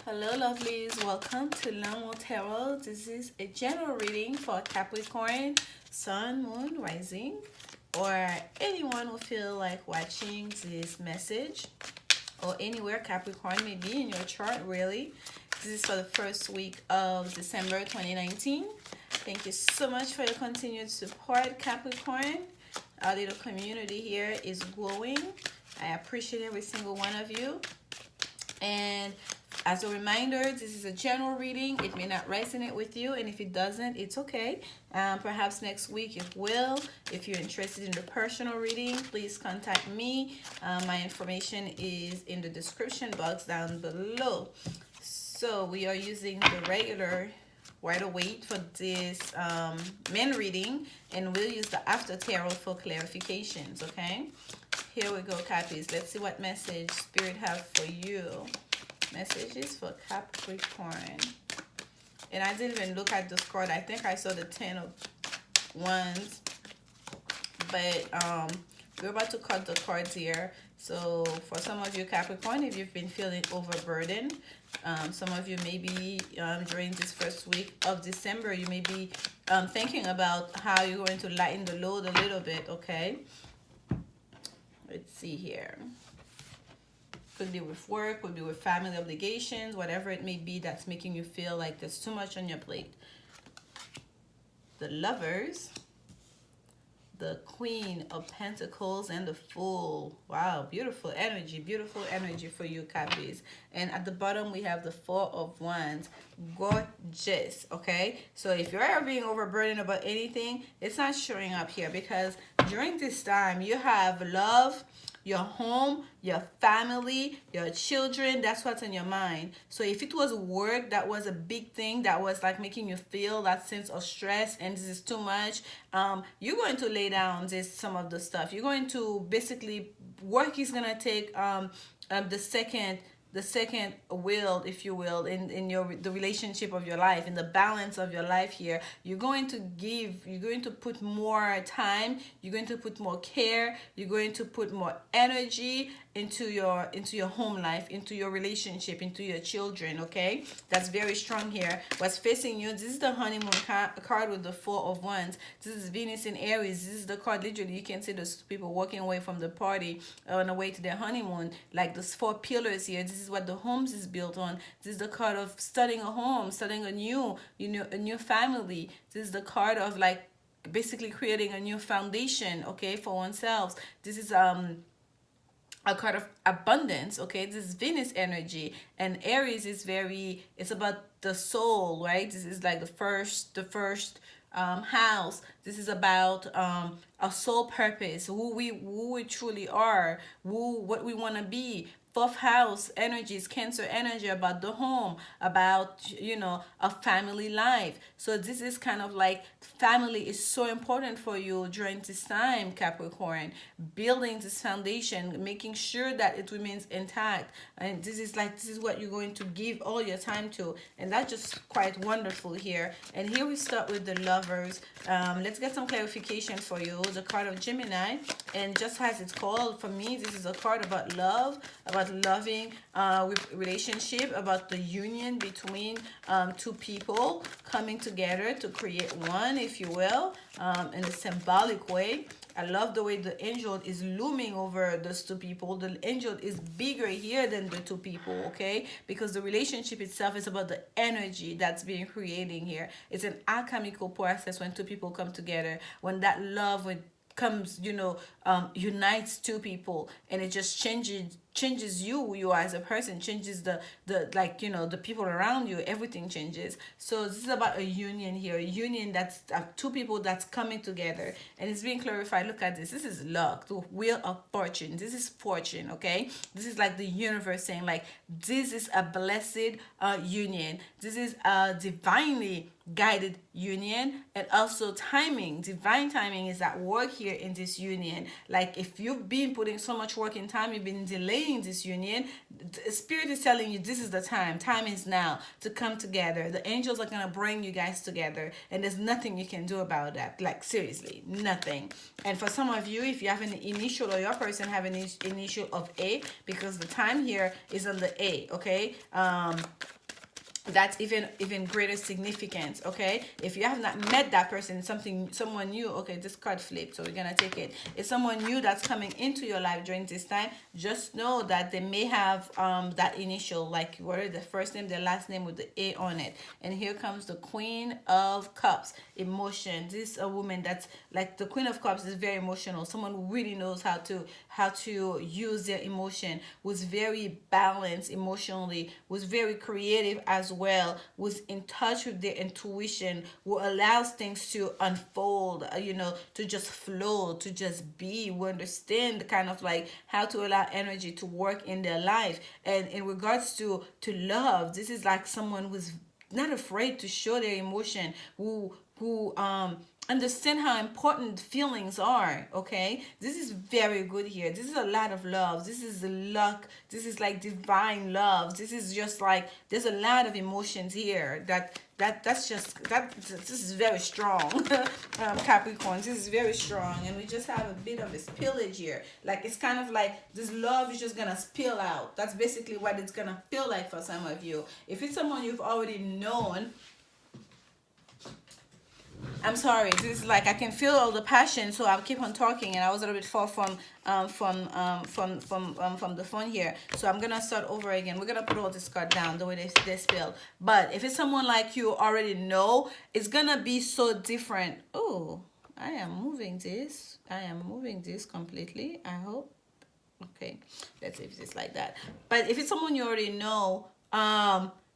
Hello lovelies, welcome to lanmoutarot. This is a general reading for Capricorn, Sun, Moon, Rising, or anyone who feel like watching this message, or anywhere Capricorn may be in your chart, really. This is for the first week of December 2019. Thank you so much for your continued support, Capricorn. Our little community here is growing. I appreciate every single one of you. And as a reminder, this is a general reading. It may not resonate with you, and if it doesn't, it's okay. Perhaps next week it will. If you're interested in the personal reading, please contact me. My information is in the description box down below. So we are using the regular Rider-Waite for this main reading, and we'll use the after tarot for clarifications, okay? Here we go, Cappies. Let's see what message Spirit have for you. Messages for Capricorn. And I didn't even look at this card. I think I saw the 10 of Wands. But we're about to cut the cards here. So for some of you Capricorn, if you've been feeling overburdened, some of you maybe during this first week of December, you may be thinking about how you're going to lighten the load a little bit, okay? Let's see here. Could be with work, could be with family obligations, whatever it may be that's making you feel like there's too much on your plate. The Lovers, the Queen of Pentacles, and the Fool. Wow, beautiful energy for you, Cappies. And at the bottom we have the Four of Wands. Gorgeous, okay? So if you're ever being overburdened about anything, it's not showing up here, because during this time you have love, your home, your family, your children. That's what's in your mind. So if it was work that was a big thing, that was like making you feel that sense of stress and this is too much, you're going to lay down some of the stuff. You're going to basically, work is going to take the second will, if you will, in the relationship of your life, in the balance of your life here. You're going to put more time, you're going to put more care, you're going to put more energy into your home life, into your relationship, into your children, okay? That's very strong here. What's facing you, this is the honeymoon card with the Four of Wands. This is Venus in Aries. This is the card, literally, you can see those people walking away from the party on the way to their honeymoon. Like those four pillars here, this is what the homes is built on. This is the card of starting a home, starting a new family. This is the card of like basically creating a new foundation, okay, for oneself. This is a card of abundance, okay? This is Venus energy, and Aries is it's about the soul, right? This is like the first house. This is about a soul purpose, who we truly are, what we want to be. Fourth house energy is Cancer energy, about the home, about a family life. So this is kind of like family is so important for you during this time, Capricorn. Building this foundation, making sure that it remains intact, and this is what you're going to give all your time to, and that's just quite wonderful here. And here we start with the Lovers. Let's get some clarification for you. The card of Gemini, and just as it's called, for me, this is a card about love, about loving relationship, about the union between two people coming together to create one, if you will, in a symbolic way. I love the way the angel is looming over those two people. The angel is bigger here than the two people, okay? Because the relationship itself is about the energy that's being creating here. It's an alchemical process when two people come together, when that love comes, unites two people, and it just changes you as a person, changes the people around you. Everything changes. So this is about a union here, a union that's two people that's coming together, and it's being clarified. Look at this. This is luck, the wheel of fortune. This is fortune, okay? This is like the universe saying, like, this is a blessed union. This is a divinely guided union, and also timing. Divine timing is at work here in this union. Like, if you've been putting so much work in time, you've been delaying this union, the Spirit is telling you this is the time. Time is now to come together. The angels are gonna bring you guys together, and there's nothing you can do about that. Like, seriously, nothing. And for some of you, if you have an initial, or your person have an initial of A, because the time here is on the A, okay? that's even greater significance. Okay, if you have not met that person, someone new, okay, this card flipped, so we're gonna take it. It's someone new that's coming into your life during this time. Just know that they may have that initial, like whether the first name, their last name with the A on it. And here comes the Queen of Cups, emotion. This is a woman that's like, the Queen of Cups is very emotional, someone who really knows how to use their emotion, was very balanced emotionally, was very creative as well, was in touch with their intuition, who allows things to unfold, to just flow, to just be, who understand kind of like how to allow energy to work in their life. And in regards to love, this is like someone who's not afraid to show their emotion, who understand how important feelings are. Okay, this is very good here. This is a lot of love. This is luck. This is like divine love. This is just like, there's a lot of emotions here that's just that this is very strong. Capricorns, this is very strong. And we just have a bit of a spillage here, like it's kind of like this love is just gonna spill out. That's basically what it's gonna feel like for some of you. If it's someone you've already known, I'm sorry, this is like, I can feel all the passion, so I'll keep on talking, and I was a little bit far from the phone here, so I'm gonna start over again. We're gonna put all this card down the way they spelled. But if it's someone like you already know, it's gonna be so different. Oh, I am moving this completely, I hope. Okay, let's see if it's like that. But if it's someone you already know,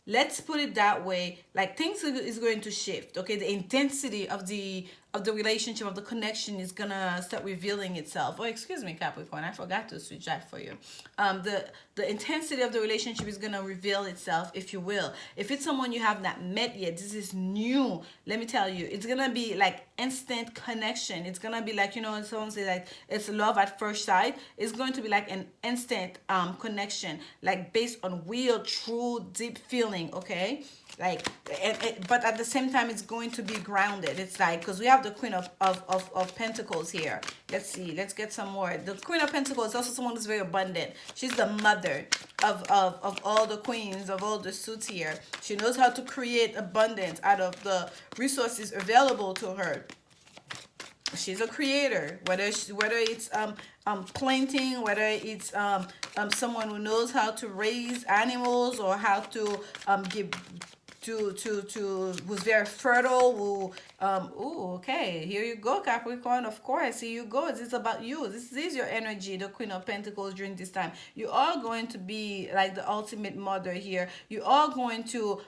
let's put it that way, like things is going to shift. Okay, the intensity of the relationship, of the connection, is gonna start revealing itself. Oh, excuse me, Capricorn, I forgot to switch that for you. The intensity of the relationship is gonna reveal itself, if you will. If it's someone you have not met yet, this is new. Let me tell you, it's gonna be like instant connection. It's gonna be like, someone say like it's love at first sight. It's going to be like an instant connection, like based on real, true, deep feeling. Okay, like, but at the same time, it's going to be grounded. It's like, because we have the Queen of Pentacles here. Let's see, let's get some more. The Queen of Pentacles is also someone who's very abundant. She's the mother of all the queens, of all the suits here. She knows how to create abundance out of the resources available to her. She's a creator, whether it's planting, whether it's someone who knows how to raise animals, or how to give who's very fertile, who okay, here you go, Capricorn, of course, here you go. This is about you. This is your energy, the Queen of Pentacles. During this time, you are going to be like the ultimate mother here. You are going to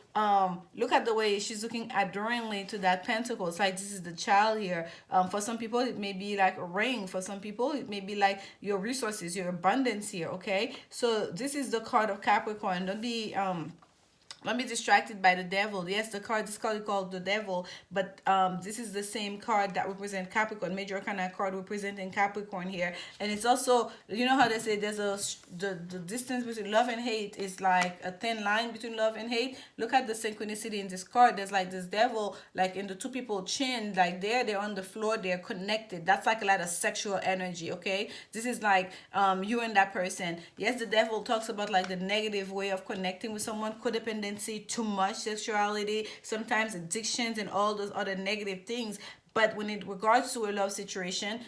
look at the way she's looking adoringly to that pentacle. It's like, this is the child here. For some people it may be like a ring. For some people it may be like your resources, your abundance here. Okay, so this is the card of Capricorn. Don't be distracted by the devil. Yes, this card is called the devil, but this is the same card that represents Capricorn. Major Arcana card representing Capricorn here. And it's also, you know how they say there's the distance between love and hate is like a thin line between love and hate. Look at the synchronicity in this card. There's like this devil, like in the two people chin, like they're on the floor, they're connected. That's like a lot of sexual energy. Okay, this is like you and that person. Yes, the devil talks about like the negative way of connecting with someone, codependency, too much sexuality, sometimes addictions, and all those other negative things. But when it regards to a love situation,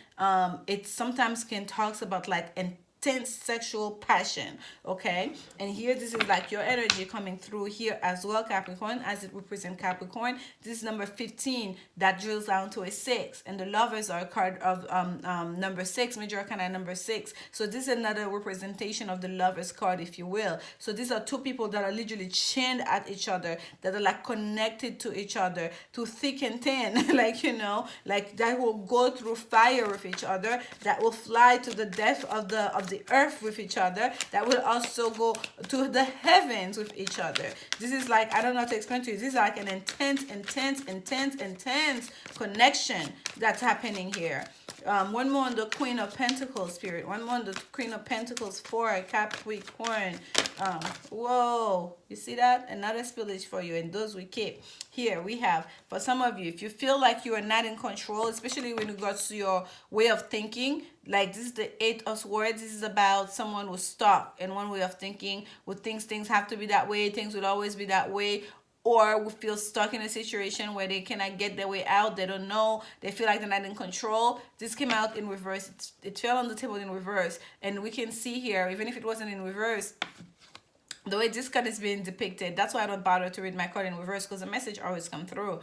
it sometimes can talks about like intense sexual passion. Okay, and here this is like your energy coming through here as well, Capricorn, as it represents Capricorn. This is number 15 that drills down to a 6, and the lovers are a card of number 6, major arcana number 6. So this is another representation of the lovers card, if you will. So these are two people that are literally chained at each other, that are like connected to each other to thick and thin, like, like that will go through fire with each other, that will fly to the depth of the earth with each other, that will also go to the heavens with each other. This is like, I don't know how to explain to you, this is like an intense connection that's happening here. One more on the Queen of Pentacles, spirit. One more on the Queen of Pentacles for Capricorn. Whoa, you see that? Another spillage for you, and those we keep. Here we have, for some of you, if you feel like you are not in control, especially when it regards to your way of thinking, like this is the 8 of Swords. This is about someone who's stuck in one way of thinking, who thinks things have to be that way, things will always be that way, or will feel stuck in a situation where they cannot get their way out. They don't know. They feel like they're not in control. This came out in reverse. It fell on the table in reverse. And we can see here, even if it wasn't in reverse, the way this card is being depicted, that's why I don't bother to read my card in reverse, because the message always come through.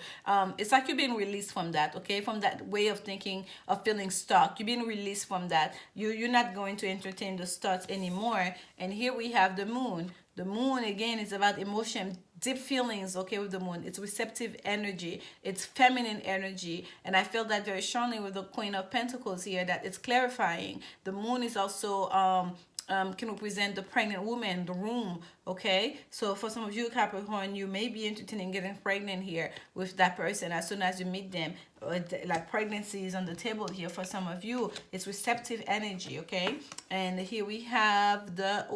It's like you're being released from that, okay? From that way of thinking, of feeling stuck. You're being released from that. You're not going to entertain those thoughts anymore. And here we have the moon. The moon, again, is about emotion, deep feelings, okay, with the moon. It's receptive energy. It's feminine energy. And I feel that very strongly with the Queen of Pentacles here, that it's clarifying. The moon is also can represent the pregnant woman, the womb, okay? So for some of you, Capricorn, you may be entertaining getting pregnant here with that person as soon as you meet them. Like pregnancy is on the table here for some of you. It's receptive energy, okay? And here we have the,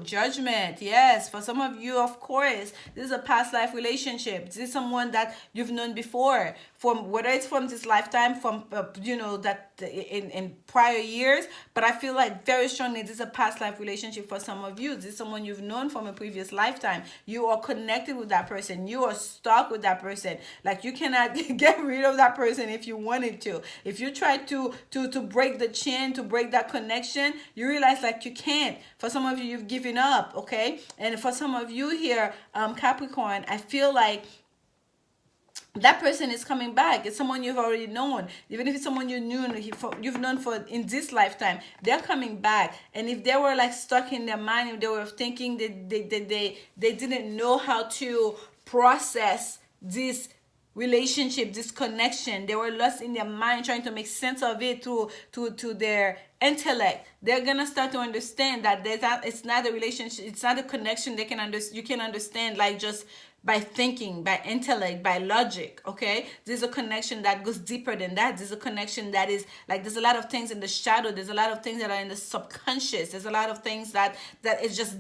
judgment. Yes, for some of you, of course, this is a past life relationship. This is someone that you've known before, from whether it's from this lifetime, from that in prior years. But I feel like very strongly this is a past life relationship for some of you. This is someone you've known from a previous lifetime. You are connected with that person. You are stuck with that person. Like you cannot get rid of that person if you wanted to. If you try to break the chain, to break that connection, you realize like you can't. For some of you, you've given up, okay? And for some of you here, Capricorn, I feel like that person is coming back. It's someone you've already known. Even if it's someone you've known for in this lifetime, they're coming back. And if they were like stuck in their mind, if they were thinking that they didn't know how to process this relationship, this connection, they were lost in their mind trying to make sense of it to their intellect, they're gonna start to understand that it's not a relationship, it's not a connection you can understand like just by thinking, by intellect, by logic, okay? There's a connection that goes deeper than that. There's a connection that is like, there's a lot of things in the shadow. There's a lot of things that are in the subconscious. There's a lot of things that is just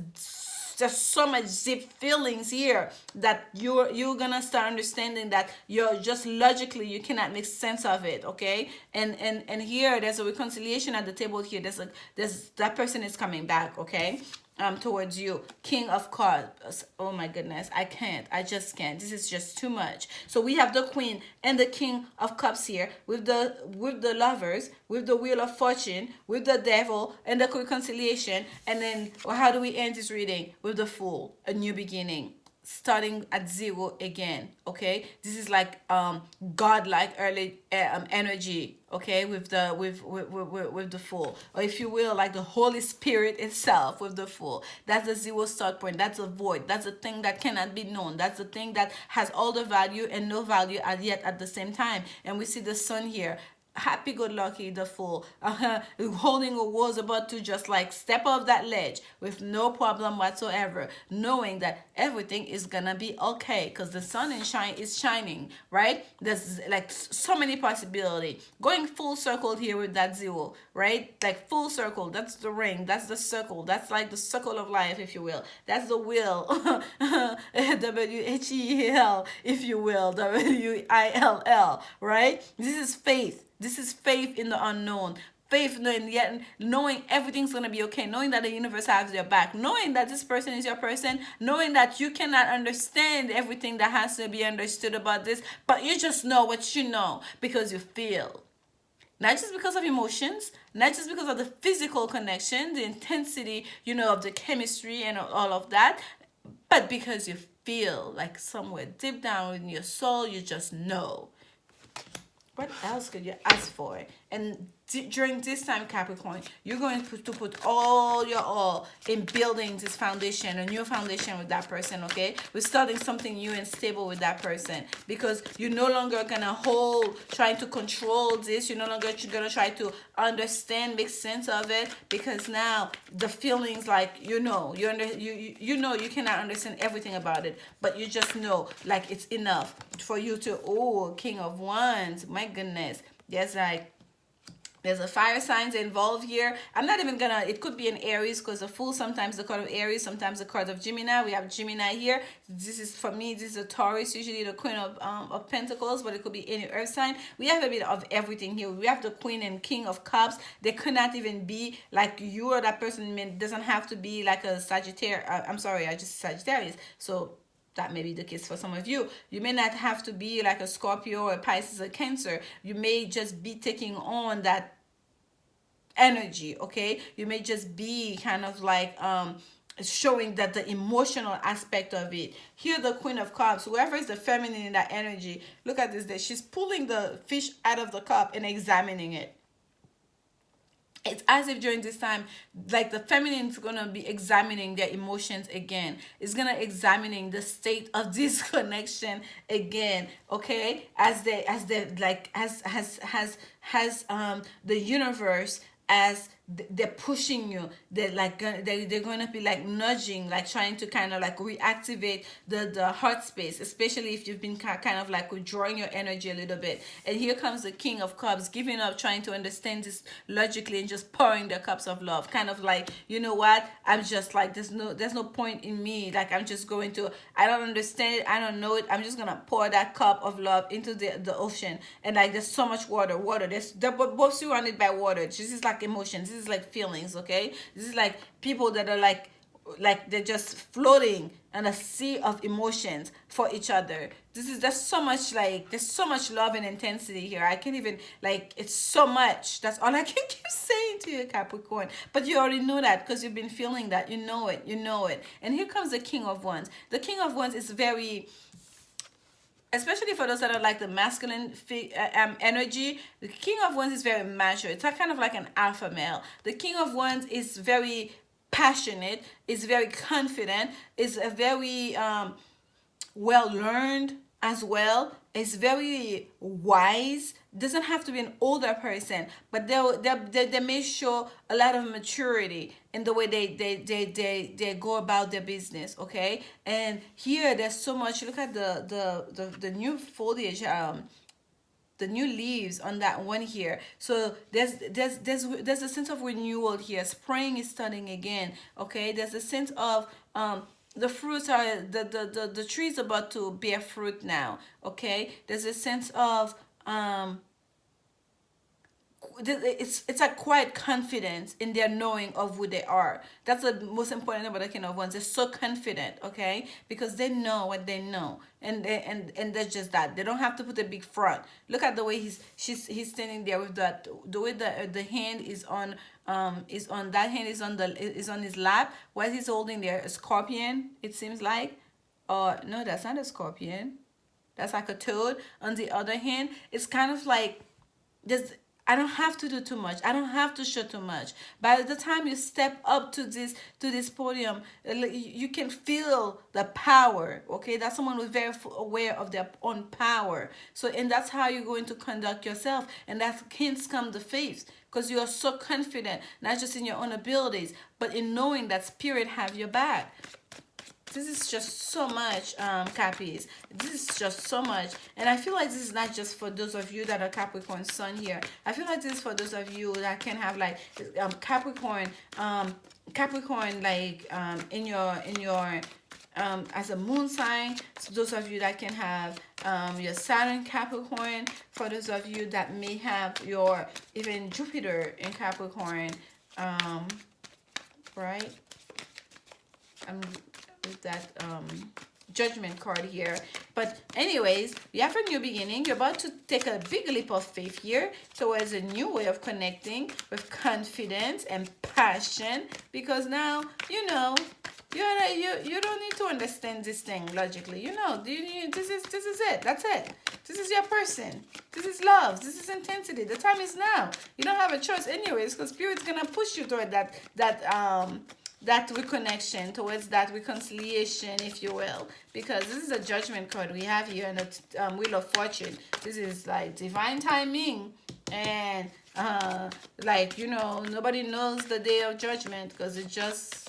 so much deep feelings here that you're gonna start understanding that you're just logically you cannot make sense of it, okay? And here there's a reconciliation at the table here. There's that person is coming back, okay? Towards you. King of Cups. Oh my goodness, I just can't. This is just too much. So we have the Queen and the King of Cups here with the Lovers, with the Wheel of Fortune, with the Devil, and the reconciliation. And then how do we end this reading? With the Fool, a new beginning, starting at zero again, okay? This is like godlike early energy, okay, with the Fool, or if you will, like the Holy Spirit itself with the Fool. That's the zero start point. That's a void. That's a thing that cannot be known. That's the thing that has all the value and no value yet at the same time. And we see the Sun here, happy-go-lucky, the Fool, holding a rose, about to just like step off that ledge with no problem whatsoever, knowing that everything is gonna be okay because the sun is shining, right? There's like so many possibilities. Going full circle here with that zero, right? Like full circle. That's the ring. That's the circle. That's like the circle of life, if you will. That's the wheel. WHEL, if you will. WILL, right? This is faith. This is faith in the unknown. Faith knowing everything's going to be okay. Knowing that the universe has your back. Knowing that this person is your person. Knowing that you cannot understand everything that has to be understood about this. But you just know what you know because you feel. Not just because of emotions. Not just because of the physical connection. The intensity, of the chemistry and all of that. But because you feel like somewhere deep down in your soul, you just know. What else could you ask for? And during this time, Capricorn, you're going to put all your all in building this foundation, a new foundation with that person, okay? We're starting something new and stable with that person because you're no longer going to trying to control this. You're no longer going to try to understand, make sense of it because now the feelings like, you cannot understand everything about it, but you just know like it's enough for you to, King of Wands, my goodness. Yes, like, there's a fire signs involved here. I'm not even gonna, it could be an Aries because the Fool, sometimes the card of Aries, sometimes the card of Gemini. We have Gemini here. This is, for me, this is a Taurus, usually the Queen of Pentacles, but it could be any earth sign. We have a bit of everything here. We have the Queen and King of Cups. They could not even be like you or that person. Doesn't have to be like a Sagittarius. I'm sorry, I just Sagittarius. So that may be the case for some of you. You may not have to be like a Scorpio or a Pisces or Cancer. You may just be taking on that energy, okay? You may just be kind of like showing that the emotional aspect of it. Here, the Queen of Cups, whoever is the feminine in that energy, look at this. There, she's pulling the fish out of the cup and examining it. It's as if during this time, like the feminine is gonna be examining their emotions again. It's gonna examining the state of this connection again. Okay, as they like has the universe, as they're pushing you, they're like they're going to be like nudging, like trying to kind of like reactivate the heart space, especially if you've been kind of like withdrawing your energy a little bit. And here comes the King of Cups, giving up, trying to understand this logically and just pouring the cups of love, kind of like, you know what, I'm just like, there's no point in me, like I'm just going to, I don't understand it, I don't know it, I'm just gonna pour that cup of love into the ocean. And like there's so much water, they're both surrounded by water. This is like emotions, this is like feelings, okay? This is like people that are like they're just floating in a sea of emotions for each other. There's so much love and intensity here. I can't even, like, it's so much. That's all I can keep saying to you, Capricorn. But you already know that because you've been feeling that. You know it. And here comes the King of Wands. The King of Wands is very, especially for those that are like the masculine energy, the King of Wands is very mature. It's kind of like an alpha male. The King of Wands is very passionate, is very confident, is a very well learned as well, is very wise. Doesn't have to be an older person, but they may show a lot of maturity in the way they go about their business, okay? And here there's so much. Look at the new foliage, the new leaves on that one here. So there's a sense of renewal here. Spring is starting again, okay? There's a sense of the fruits are the tree's about to bear fruit now, okay? There's a sense of it's a quiet confidence in their knowing of who they are. That's the most important thing about the King of Wands. They're so confident, okay, because they know what they know, and that's just that. They don't have to put a big front. Look at the way he's standing there with that, the way the hand is on that hand is on his lap while he's holding there a scorpion. It seems like, no, that's not a scorpion. That's like a toad. On the other hand, it's kind of like this. I don't have to do too much. I don't have to show too much. By the time you step up to this podium, you can feel the power. Okay, that's someone who's very aware of their own power. So, and that's how you're going to conduct yourself. And that's hence come the faith, because you are so confident, not just in your own abilities, but in knowing that spirit have your back. This is just so much, Cappies. This is just so much. And I feel like this is not just for those of you that are Capricorn Sun here. I feel like this is for those of you that can have like Capricorn like in your as a moon sign. So those of you that can have your Saturn Capricorn. For those of you that may have your even Jupiter in Capricorn, right? With that judgment card here. But anyways, you have a new beginning. You're about to take a big leap of faith here towards a new way of connecting with confidence and passion, because now you know you don't need to understand this thing logically. You know, this is it. That's it. This is your person. This is love. This is intensity. The time is now. You don't have a choice anyways, because Spirit's gonna push you toward that reconnection, towards that reconciliation, if you will, because this is a judgment card we have here, and the Wheel of Fortune. This is like divine timing, and like, you know, nobody knows the day of judgment, because it just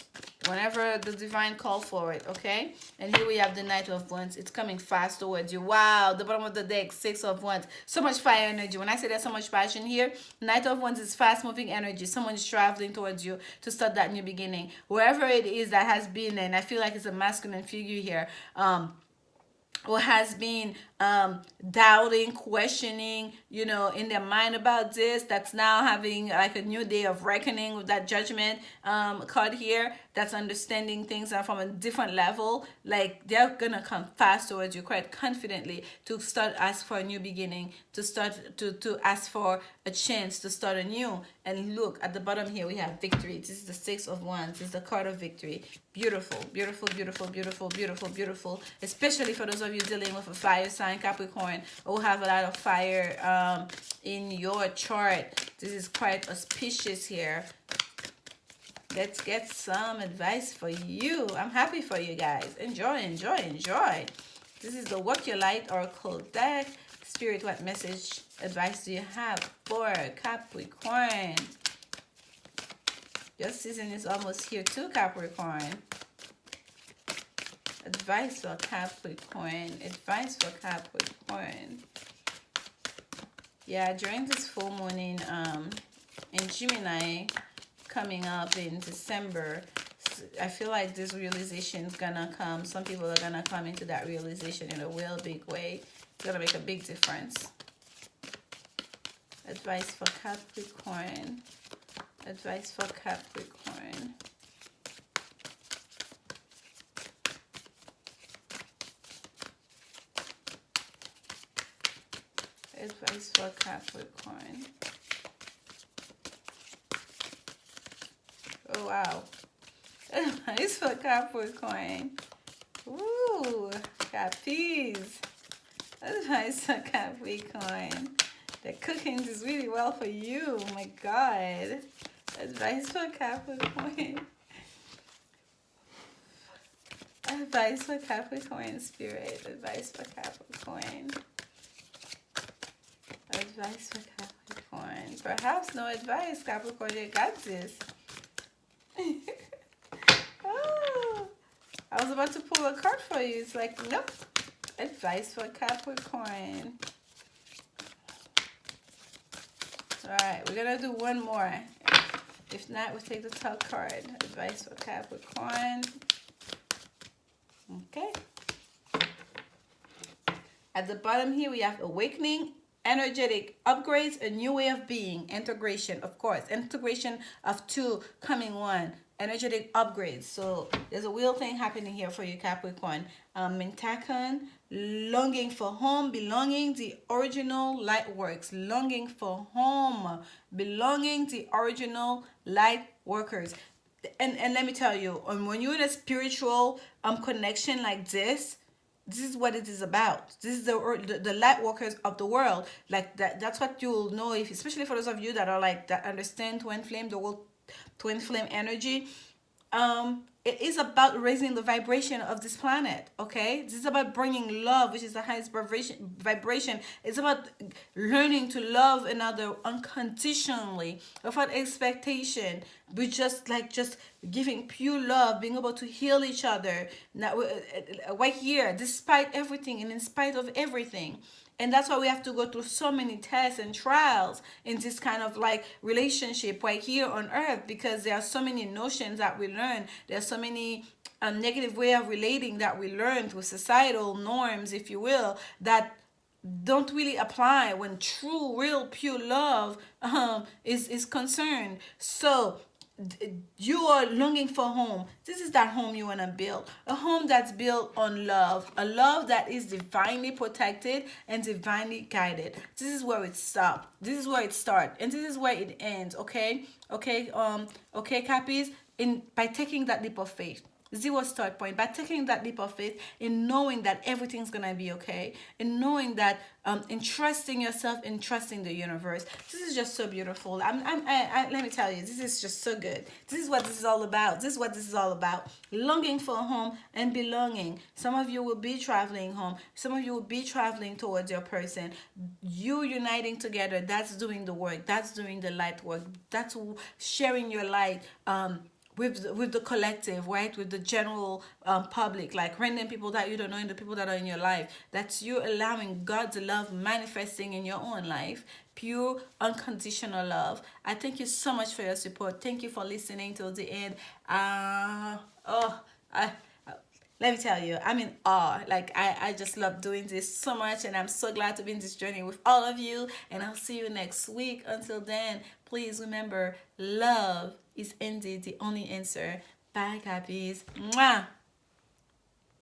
whenever the divine call for it, okay? And here we have the Knight of Wands. It's coming fast towards you. Wow, the bottom of the deck, Six of Wands. So much fire energy. When I say there's so much passion here, Knight of Wands is fast-moving energy. Someone is traveling towards you to start that new beginning. Wherever it is that has been, and I feel like it's a masculine figure here, or has been doubting, questioning, you know, in their mind about this, that's now having like a new day of reckoning with that judgment card here. that's understanding things are from a different level, like they're gonna come fast towards you quite confidently to start ask for a new beginning, to start to ask for a chance to start anew. And look at the bottom here, we have victory. This is the Six of Wands. This is the card of victory. Beautiful, beautiful, beautiful, beautiful, beautiful, beautiful. Especially for those of you dealing with a fire sign, Capricorn, or have a lot of fire in your chart. This is quite auspicious here. Let's get some advice for you. I'm happy for you guys. Enjoy, enjoy, enjoy. This is the Walk Your Light Oracle deck. Spirit, what message, advice do you have for Capricorn? Your season is almost here too, Capricorn. Advice for Capricorn. Advice for Capricorn. Yeah, during this full moon in Gemini, coming up in December, I feel like this realization is gonna come. Some people are gonna come into that realization in a real big way. It's gonna make a big difference. Advice for Capricorn. Advice for Capricorn. Advice for Capricorn. Oh, wow. Advice for Capricorn. Ooh, Capis. Advice for Capricorn. The cooking is really well for you. Oh my God. Advice for Capricorn. Advice for Capricorn, Spirit. Advice for Capricorn. Advice for Capricorn. Perhaps no advice, Capricorn. You got this. Oh, I was about to pull a card for you. It's like, nope. Advice for Capricorn. Alright, we're going to do one more. If not, we'll take the top card. Advice for Capricorn. Okay. At the bottom here, we have awakening, energetic upgrades, a new way of being, integration, of course, integration of two coming one, energetic upgrades. So there's a real thing happening here for you, Capricorn. Mintakan, longing for home, belonging, the original light works, longing for home, belonging, the original light workers. And let me tell you, when you're in a spiritual connection like this is what it is about. This is the light workers of the world. Like that's what you'll know, if especially for those of you that are like that understand twin flame, the whole twin flame energy. It is about raising the vibration of this planet. Okay, this is about bringing love, which is the highest vibration. It's about learning to love another unconditionally, without expectation. We just giving pure love, being able to heal each other. Now, right here, despite everything and in spite of everything. And that's why we have to go through so many tests and trials in this kind of like relationship right here on earth, because there are so many notions that we learn. There are so many negative way of relating that we learned with societal norms, if you will, that don't really apply when true, real, pure love is concerned. So you are longing for home. This is that home you want to build, a home that's built on love, a love that is divinely protected and divinely guided. This is where it stops, this is where it starts, and this is where it ends. Okay, Cappies, by taking that leap of faith. Zero start point. By taking that leap of faith, in knowing that everything's gonna be okay, in knowing that, in trusting yourself, in trusting the universe. This is just so beautiful. Let me tell you, this is just so good. This is what this is all about. This is what this is all about. Longing for home and belonging. Some of you will be traveling home. Some of you will be traveling towards your person. You uniting together. That's doing the work. That's doing the light work. That's sharing your light. With the collective, right? With the general public, like random people that you don't know and the people that are in your life. That's you allowing God's love manifesting in your own life. Pure, unconditional love. I thank you so much for your support. Thank you for listening till the end. Let me tell you, I'm in awe. Like, I just love doing this so much, and I'm so glad to be in this journey with all of you, and I'll see you next week. Until then, please remember, love is indeed the only answer. Bye, Cappies. Mwah.